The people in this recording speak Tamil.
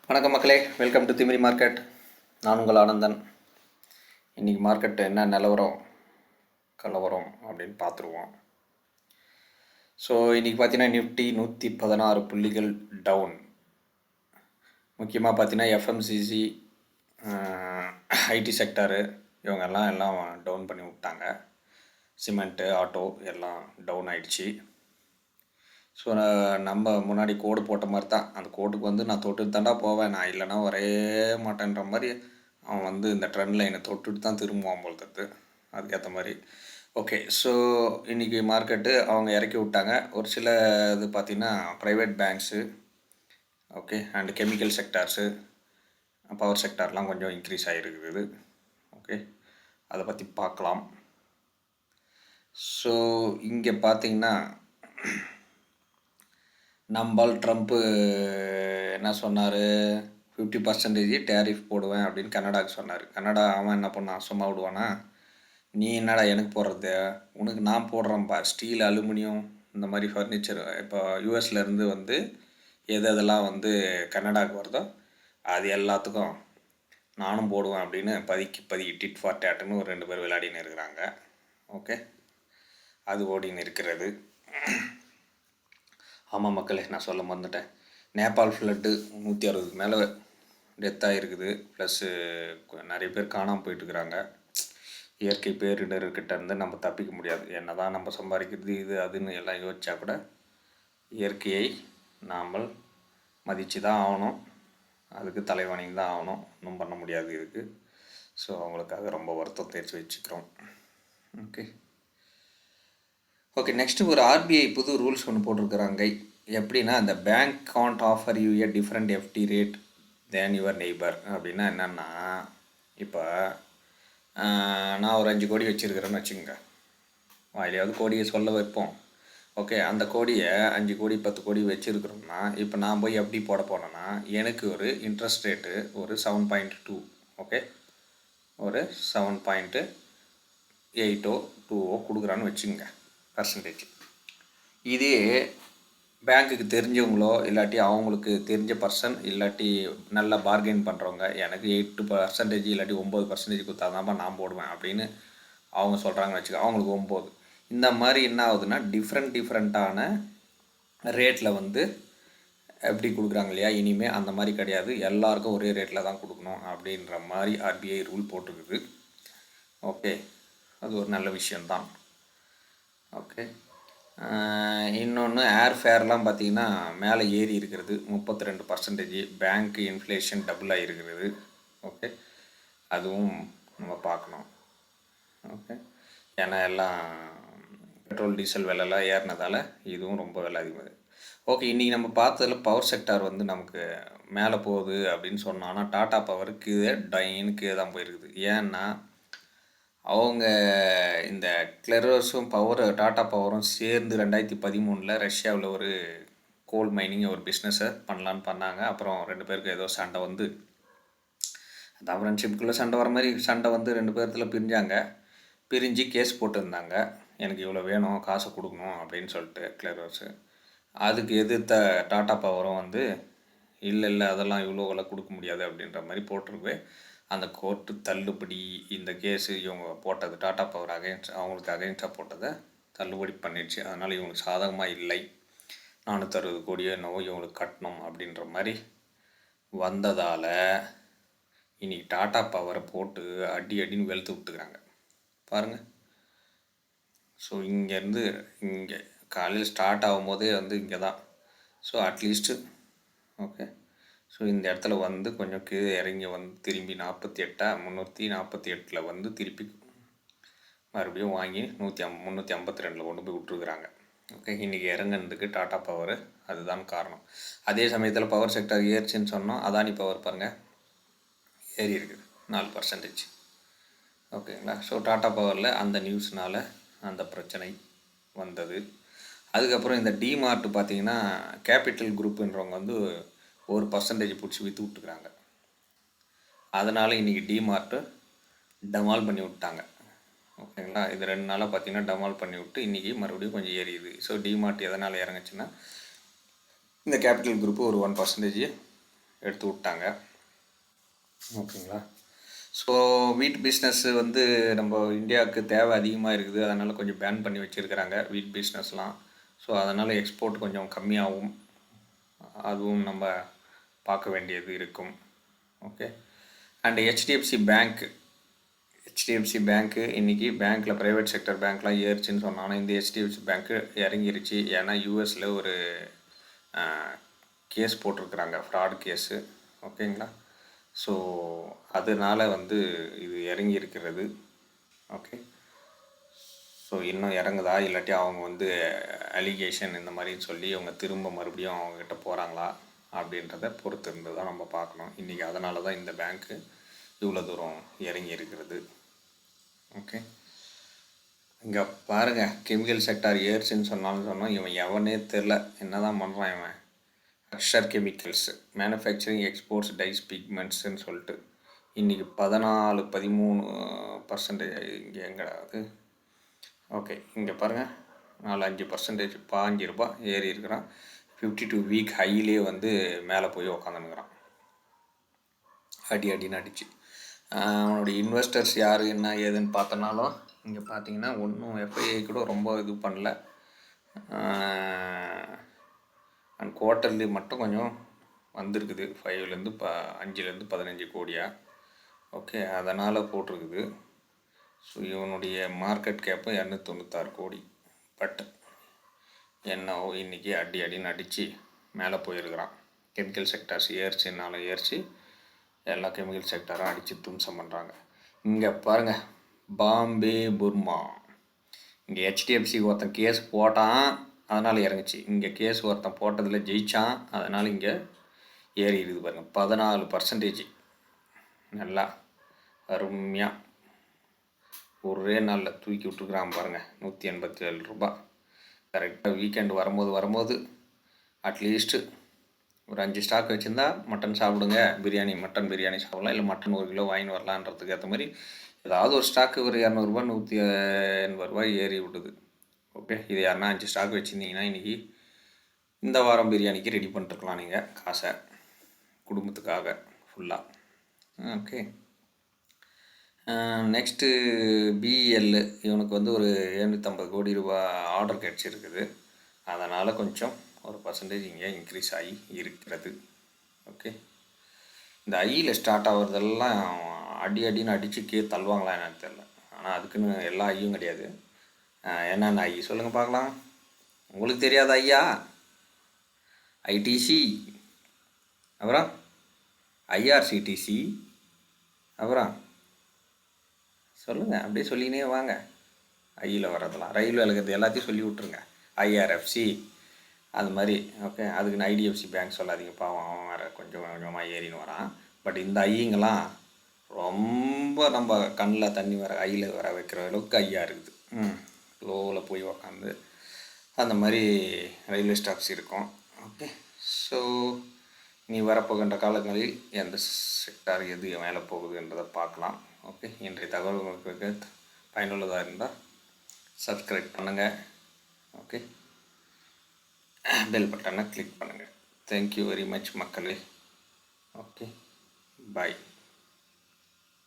வணக்கம் மக்களே, வெல்கம் டு திமிரி மார்க்கெட். நான் உங்கள் ஆனந்தன். இன்றைக்கி மார்க்கெட் என்ன நிலவரம் கலவரம் அப்படின்னு பார்த்துருவோம். ஸோ இன்றைக்கி பார்த்தீங்கன்னா நிஃப்டி 116 புள்ளிகள் டவுன். முக்கியமாக பார்த்தீங்கன்னா எஃப்எம்சிசி, ஐடி செக்டரு எல்லாம் டவுன் பண்ணி விட்டாங்க. சிமெண்ட்டு, ஆட்டோ எல்லாம் டவுன் ஆகிடுச்சி. ஸோ நம்ம முன்னாடி கோடு போட்ட மாதிரி தான், அந்த கோட்டுக்கு நான் தொட்டுட்டு தாண்டா போவேன், நான் இல்லைனா வரைய மாட்டேன்ற மாதிரி அவன் இந்த ட்ரெண்ட் லைனை தொட்டுட்டு தான் திரும்புவான் போல்றது. அதுக்கேற்ற மாதிரி ஓகே. ஸோ இன்றைக்கி மார்க்கெட்டு அவங்க இறக்கி விட்டாங்க. ஒரு சில இது பார்த்திங்கன்னா private banks, okay, and chemical sectors, power செக்டார்லாம் கொஞ்சம் இன்க்ரீஸ் ஆகிருக்குது. ஓகே, அதை பற்றி பார்க்கலாம். ஸோ இங்கே பார்த்திங்கன்னா நம்மால் ட்ரம்ப்பு என்ன சொன்னார், 50% டேரிஃப் போடுவேன் அப்படின்னு கனடாவுக்கு சொன்னார். கனடா அவன் என்ன பண்ணான், சும்மா விடுவானா? நீ என்னடா எனக்கு போடுறது, உனக்கு நான் போடுறேன்ப்பா. ஸ்டீல், அலுமினியம், இந்த மாதிரி ஃபர்னிச்சர் இப்போ யூஎஸ்லேருந்து எதெல்லாம் கனடாவுக்கு வருதோ அது எல்லாத்துக்கும் நானும் போடுவேன் அப்படின்னு பதிக்கு டிட் ஃபார் டேட்டுன்னு ஒரு 2 பேர் விளையாடின்னு இருக்கிறாங்க. ஓகே, அது ஓடின்னு இருக்கிறது. ஆமாம் மக்களே, நான் சொல்ல மறந்துட்டேன். நேபாள் ஃப்ளட்டு 160 மேலே டெத் ஆகிருக்குது. ப்ளஸ்ஸு நிறைய பேர் காணாமல் போயிட்டுருக்குறாங்க. இயற்கை பேரிடர்கிட்டேருந்து நம்ம தப்பிக்க முடியாது. என்ன தான் நம்ம சம்பாதிக்கிறது இது அதுன்னு எல்லாம் யோசித்தா கூட இயற்கையை நாம் மதித்து தான் ஆகணும். அதுக்கு தலைவணங்கி தான் ஆகணும். ஒன்றும் பண்ண முடியாது இதுக்கு. ஸோ அவங்களுக்காக ரொம்ப வருத்தம் தெரிவித்து வச்சுக்கிறோம். ஓகே, நெக்ஸ்ட்டு ஒரு ஆர்பிஐ புது ரூல்ஸ் ஒன்று போட்டிருக்கிறாங்க. எப்படின்னா, அந்த bank can't offer you a different FD rate than your neighbour. அப்படின்னா என்னென்னா, இப்போ நான் ஒரு 5 கோடி வச்சுருக்கிறேன்னு வச்சுக்கோங்க. வாயிலையாவது கோடியை சொல்ல வைப்போம். ஓகே, அந்த கோடியை 5 கோடி 10 கோடி வச்சுருக்கிறோம்னா, இப்போ நான் போய் எப்படி போட போனேன்னா, எனக்கு ஒரு இன்ட்ரெஸ்ட் ரேட்டு ஒரு 7.2, ஓகே, ஒரு 7.8 கொடுக்குறான்னு வச்சுக்கோங்க பர்சன்டேஜ். இதே பேங்க்குக்கு தெரிஞ்சவங்களோ இல்லாட்டி அவங்களுக்கு தெரிஞ்ச பர்சன் இல்லாட்டி நல்லா பார்கெயின் பண்ணுறவங்க, எனக்கு 8% இல்லாட்டி 9% கொடுத்தாதான்ப்பா நான் போடுவேன் அப்படின்னு அவங்க சொல்கிறாங்கன்னு வச்சுக்கோ, அவங்களுக்கு 9. இந்த மாதிரி என்ன ஆகுதுன்னா, டிஃப்ரெண்ட்டான ரேட்டில் எப்படி கொடுக்குறாங்க இல்லையா. இனிமேல் அந்த மாதிரி கிடையாது, எல்லாருக்கும் ஒரே ரேட்டில் தான் கொடுக்கணும் அப்படின்ற மாதிரி ஆர்பிஐ ரூல் போட்டிருக்குது. ஓகே, அது ஒரு நல்ல விஷயந்தான். ஓகே, இன்னொன்று ஏர்ஃபேர்லாம் பார்த்திங்கன்னா மேலே ஏறி இருக்கிறது 32%. பேங்க் இன்ஃப்ளேஷன் டபுள் ஆகிருக்கிறது. ஓகே, அதுவும் நம்ம பார்க்கணும். ஓகே, ஏன்னா எல்லாம் பெட்ரோல் டீசல் விலைலாம் ஏறினதால் இதுவும் ரொம்ப விலை அதிகமாக. ஓகே, இன்றைக்கி நம்ம பார்த்ததில் பவர் செக்டார் நமக்கு மேலே போகுது அப்படின்னு சொன்னோன்னா, டாட்டா பவருக்கு டைனுக்கு தான் போயிருக்குது. ஏன்னா அவங்க இந்த கிளெரோஸும் டாட்டா பவரும் சேர்ந்து 2013 ரஷ்யாவில் ஒரு கோல் மைனிங் ஒரு பிஸ்னஸை பண்ணலான்னு பண்ணாங்க. அப்புறம் 2 பேருக்கு ஏதோ சண்டை அதான் ஃப்ரெண்ட்ஷிப்புக்குள்ளே சண்டை வர மாதிரி சண்டை 2 பேர்த்தில் பிரிஞ்சு கேஸ் போட்டிருந்தாங்க. எனக்கு இவ்வளோ வேணும், காசை கொடுக்கணும் அப்படின்னு சொல்லிட்டு கிளெரோஸு. அதுக்கு எதிர்த்த டாட்டா பவரும் இல்லை அதெல்லாம் இவ்வளோ கொடுக்க முடியாது அப்படின்ற மாதிரி போட்டிருக்கு. அந்த கோர்ட்டு தள்ளுபடி இந்த கேஸு இவங்க போட்டது டாட்டா பவர் அவங்களுக்கு அகைன்ஸ்டாக போட்டதை தள்ளுபடி பண்ணிடுச்சு. அதனால் இவங்களுக்கு சாதகமாக இல்லை, 460 கோடியோ என்னவோ இவங்களுக்கு கட்டணும் அப்படின்ற மாதிரி வந்ததால் இன்றைக்கி டாட்டா பவரை போட்டு அடின்னு வெளுத்து விட்டுக்கிறாங்க பாருங்கள். ஸோ இங்கேருந்து இங்கே காலையில் ஸ்டார்ட் ஆகும்போதே இங்கே தான். ஸோ அட்லீஸ்ட்டு ஓகே, ஸோ இந்த இடத்துல கொஞ்சம் கீழே இறங்கி திரும்பி 348 திருப்பி மறுபடியும் வாங்கி 352 கொண்டு போய் விட்டுருக்குறாங்க. ஓகே, இன்றைக்கி இறங்குனதுக்கு டாட்டா பவர் அதுதான் காரணம். அதே சமயத்தில் பவர் செக்டர் ஏறிச்சின்னு சொன்னோம். அதானி பவர் பாருங்கள் ஏறி இருக்குது 4%. ஓகேங்களா. ஸோ டாட்டா பவரில் அந்த நியூஸ்னால் அந்த பிரச்சனை வந்தது. அதுக்கப்புறம் இந்த டிமார்ட் பார்த்திங்கன்னா கேபிட்டல் குரூப்புன்றவங்க 1% பிடிச்சி விற்று விட்டுக்கிறாங்க. அதனால் இன்றைக்கி டிமார்ட்டு டமால் பண்ணி விட்டாங்க. ஓகேங்களா. இது 2 நாளாக பார்த்திங்கன்னா டமால் பண்ணி விட்டு இன்றைக்கி மறுபடியும் கொஞ்சம் ஏறிடுது. ஸோ டிமார்ட் எதனால் இறங்குச்சுன்னா, இந்த கேபிட்டல் குரூப்பு ஒரு 1% எடுத்து விட்டாங்க. ஓகேங்களா. ஸோ வீட் பிஸ்னஸ்ஸு வந்து நம்ம இந்தியாவுக்கு தேவை அதிகமாக இருக்குது. அதனால் கொஞ்சம் பேன் பண்ணி வச்சுருக்கிறாங்க வீட் பிஸ்னஸ்லாம். ஸோ அதனால் எக்ஸ்போர்ட் கொஞ்சம் கம்மியாகும். அதுவும் நம்ம பார்க்க வேண்டியது இருக்கும். ஓகே. அண்ட் ஹெச்டிஎஃப்சி பேங்க்கு இன்றைக்கி பேங்க்கில் ப்ரைவேட் செக்டர் பேங்க்லாம் ஏறிச்சின்னு சொன்னாங்கன்னா இந்த ஹெச்டிஎஃப்சி பேங்க்கு இறங்கிருச்சு. ஏன்னா யூஎஸில் ஒரு கேஸ் போட்டிருக்கிறாங்க, ஃப்ராட் கேஸு. ஓகேங்களா. ஸோ அதனால் வந்து இது இறங்கி இருக்கிறது. ஓகே. ஸோ இன்னும் இறங்குதா இல்லாட்டி அவங்க வந்து அலிகேஷன் இந்த மாதிரின்னு சொல்லி அவங்க திரும்ப மறுபடியும் அவங்கக்கிட்ட போகிறாங்களா அப்படின்றத பொறுத்து இருந்து தான் நம்ம பார்க்கணும். இன்றைக்கி அதனால தான் இந்த பேங்க்கு இவ்வளோ தூரம் இறங்கி இருக்கிறது. ஓகே. இங்கே பாருங்கள், கெமிக்கல் செக்டார் ஏர்ஸ்ன்னு சொன்னோம். இவன் எவனே தெரில, என்ன தான் பண்ணுறான் இவன். Akshar chemicals manufacturing exports dyes பிக்மெண்ட்ஸுன்னு சொல்லிட்டு இன்றைக்கி 14-13% இங்கே எங்கடாது. ஓகே, இங்கே பாருங்கள் 4-5% ₹5 ஏறி இருக்கிறான். 52 வீக் ஹையிலே வந்து மேலே போய் உக்காந்துனுங்கிறான், அடின்னு அடிச்சு. அவனுடைய இன்வெஸ்டர்ஸ் யார் என்ன ஏதுன்னு பார்த்தனாலும் இங்கே பார்த்தீங்கன்னா ஒன்றும் எஃப்ஐஐ கூட ரொம்ப இது பண்ணல. அண்ட் குவார்ட்டர்லி மட்டும் கொஞ்சம் வந்திருக்குது, 5-15 கோடியாக. ஓகே, அதனால் போட்டிருக்குது. ஸோ இவனுடைய மார்க்கெட் கேப்பு 296 கோடி. பட் என்னவோ இன்றைக்கி அடின்னு அடித்து மேலே போயிருக்கிறான். கெமிக்கல் செக்டார்ஸ் ஏறிச்சு எல்லா கெமிக்கல் செக்டாரும் அடித்து தும்சம் பண்ணுறாங்க. இங்கே பாருங்கள், பாம்பே புர்மா. இங்கே ஹெச்டிஎஃப்சிக்கு ஒருத்தன் கேஸ் போட்டான், அதனால் இறங்குச்சு. இங்கே கேஸ் ஒருத்தன் போட்டதில் ஜெயித்தான், அதனால் இங்கே ஏறி இருக்குது பாருங்கள். 14% நல்லா அருமையாக ஒரே நாளில் தூக்கி விட்டுருக்குறான் பாருங்கள். ₹187. கரெக்டாக வீக்கெண்டு வரும்போது அட்லீஸ்ட்டு ஒரு 5 ஸ்டாக் வச்சுருந்தா மட்டன் சாப்பிடுங்க, மட்டன் பிரியாணி சாப்பிட்லாம், இல்லை மட்டன் 1 கிலோ வாங்கின்னு வரலான்றதுக்கு ஏற்ற மாதிரி ஏதாவது ஒரு ஸ்டாக்கு ஒரு ₹200 ₹180 ஏறி விடுது. ஓகே, இது யாருன்னா 5 ஸ்டாக் வச்சுருந்தீங்கன்னா இன்றைக்கி இந்த வாரம் பிரியாணிக்கு ரெடி பண்ணிட்டுருக்கலாம் நீங்கள் காசை, குடும்பத்துக்காக ஃபுல்லாக. ஓகே. நெக்ஸ்ட்டு பிஇஎல், இவனுக்கு வந்து ஒரு ₹750 கோடி ஆர்டர் கிடச்சிருக்குது. அதனால் கொஞ்சம் ஒரு % இங்கே இன்க்ரீஸ் ஆகி இருக்கிறது. ஓகே. இந்த ஐயில் ஸ்டார்ட் ஆகிறதெல்லாம் அடின்னு அடித்து தள்ளுவாங்களா என்னன்னு தெரில. ஆனால் அதுக்குன்னு எல்லா ஐயும் கிடையாது. என்னென்ன ஐ சொல்லுங்கள் பார்க்கலாம். உங்களுக்கு தெரியாத ஐயா? ஐடிசி, அப்புறம் ஐஆர்சிடிசி, அப்புறம் சொல்லுங்கள், அப்படியே சொல்லினே வாங்க. ஐயில் வர்றதெல்லாம் ரயில்வே இருக்கிறது எல்லாத்தையும் சொல்லி விட்ருங்க. ஐஆர்எஃப்சி அது மாதிரி. ஓகே, அதுக்குன்னு ஐடிஎஃப்சி பேங்க் சொல்லாதீங்க, பாவம் அவன் வேறு கொஞ்சம் கொஞ்சமாக ஏறின்னு வரான். பட் இந்த ஐயங்கெல்லாம் ரொம்ப நம்ம கண்ணில் தண்ணி ஐயில் வர வைக்கிற அளவுக்கு ஐயா இருக்குது. லோவில் போய் உக்காந்து அந்த மாதிரி ரயில்வே ஸ்டாக்ஸ் இருக்கும். ஓகே. ஸோ நீ வரப்போகின்ற காலங்களில் எந்த செக்டார் எது மேலே போகுதுன்றதை பார்க்கலாம். ஓகே, இன்றைய தகவல் உங்களுக்கு பயனுள்ளதாக இருந்தால் சப்ஸ்கிரைப் பண்ணுங்கள். ஓகே, பெல் பட்டனை கிளிக் பண்ணுங்கள். தேங்க்யூ வெரி மச் மக்களே. ஓகே, பாய்.